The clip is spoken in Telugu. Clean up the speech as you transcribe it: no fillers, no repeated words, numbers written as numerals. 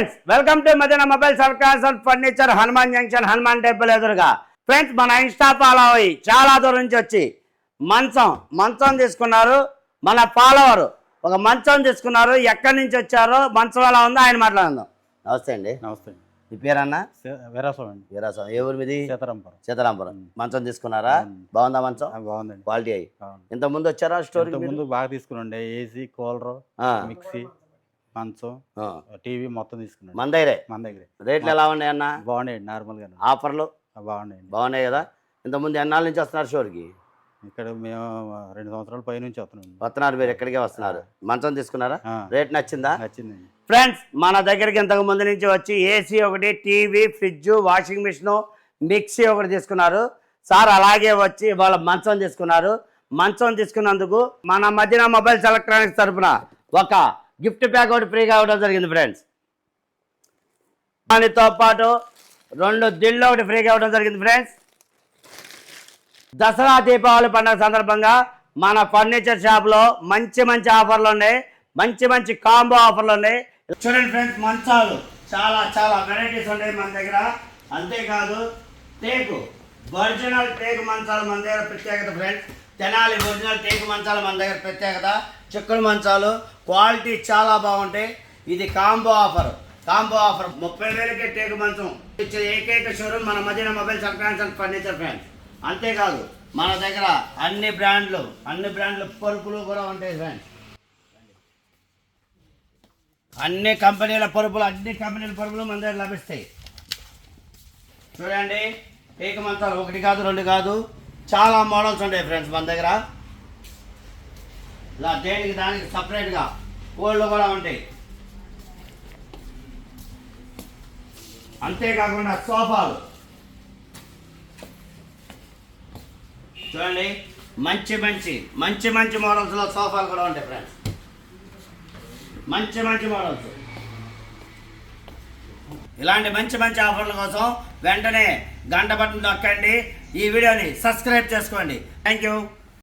Friends welcome to Madana mobile Circars and furniture Hanuman junction Hanuman temple ఎదురుగా. ఫ్రెండ్స్ మన ఇన్స్టా ఫాలో అయ్యి చాలా దూరం నుంచి వచ్చి మంచం తీసుకున్నారు. మన ఫాలోవర్ ఒక మంచం తీసుకున్నారు. ఎక్కడి నుంచి వచ్చారో మంచం ఎలా ఉందో ఆయన మాట్లాడదాం. నమస్తే అండి. నమస్తే. మీ పేరన్నా? వీరాసం అండి. వీరాసం. ఏ ఊరు మీది? సీతారాంపురం. మంచం తీసుకున్నారా? బాగుందా మంచం? బాగుందండి. క్వాలిటీ అయ్యి ఇంత ముందు వచ్చారా స్టోర్? ముందు బాగా తీసుకున్నాండి. ఏసీ, కూలర్, మిక్సీ, మంచం, టీవీ మొత్తం తీసుకున్నాను. మన దగ్గరే రేట్లు ఎలా ఉన్నాయి అన్న? బాగున్నాయండి. నార్మల్ గా ఆఫర్లు బాగున్నాయి కదా. ఇంత ముందు ఎన్నాళ్ళ నుంచి వస్తున్నారు స్టోర్కి? ఇక్కడ మేము 2 సంవత్సరాల పై నుంచి వస్తున్నారు. మీరు ఎక్కడికే వస్తున్నారు. మంచం తీసుకున్నారా? రేట్ నచ్చిందా? నచ్చిందండి. ఫ్రెండ్స్ మన దగ్గరికి ఇంతకు ముందు నుంచి వచ్చి ఏసీ ఒకటి, TV, fridge, washing machine, mixie ఒకటి తీసుకున్నారు సార్. అలాగే వచ్చి వాళ్ళ మంచం తీసుకున్నారు. మంచం తీసుకున్నందుకు మన మదన మొబైల్స్ ఎలక్ట్రానిక్స్ తరఫున ఒక గిఫ్ట్ ప్యాక్ ఒకటి ఫ్రీగా ఇవ్వడం జరిగింది ఫ్రెండ్స్. దానితో పాటు 2 దిళ్ళు ఒకటి ఫ్రీగా ఇవ్వడం జరిగింది ఫ్రెండ్స్. దసరా దీపావళి పండుగ సందర్భంగా మన ఫర్నిచర్ షాప్లో మంచి ఆఫర్లు ఉన్నాయి. మంచి కాంబో ఆఫర్లు ఉన్నాయి. చూడండి ఫ్రెండ్స్, మంచాలు చాలా వెరైటీస్ ఉన్నాయి మన దగ్గర. అంతేకాదు టేకు ఒరిజినల్ టేకు మంచాలు మన దగ్గర ప్రత్యేకత ఫ్రెండ్స్. తెనాలి ఒరిజినల్ టేకు మంచాలు మన దగ్గర ప్రత్యేకత. చిక్కుడు మంచాలు క్వాలిటీ చాలా బాగుంటాయి. ఇది కాంబో ఆఫర్ 30,000కే టేకు మంచం ఇచ్చే ఏకైక షోరూమ్ మన Madana mobile electronics and furniture friends. అంతేకాదు మన దగ్గర అన్ని బ్రాండ్లు పరుపులు కూడా ఉంటాయి ఫ్రెండ్స్. అన్ని కంపెనీల పరుపులు మన దగ్గర లభిస్తాయి. చూడండి, టేకు మంచాలు 1 కాదు 2 కాదు, చాలా మోడల్స్ ఉంటాయి ఫ్రెండ్స్ మన దగ్గర. ఇలా దానికి సపరేట్గా కోళ్ళు కూడా ఉంటాయి. అంతేకాకుండా సోఫాలు చూడండి, మంచి మోడల్స్లో సోఫాలు కూడా ఉంటాయి ఫ్రెండ్స్. మంచి మోడల్స్. ఇలాంటి మంచి ఆఫర్ల కోసం వెంటనే గంట బటన్ నొక్కండి. ఈ వీడియోని సబ్స్క్రైబ్ చేసుకోండి. Thank you.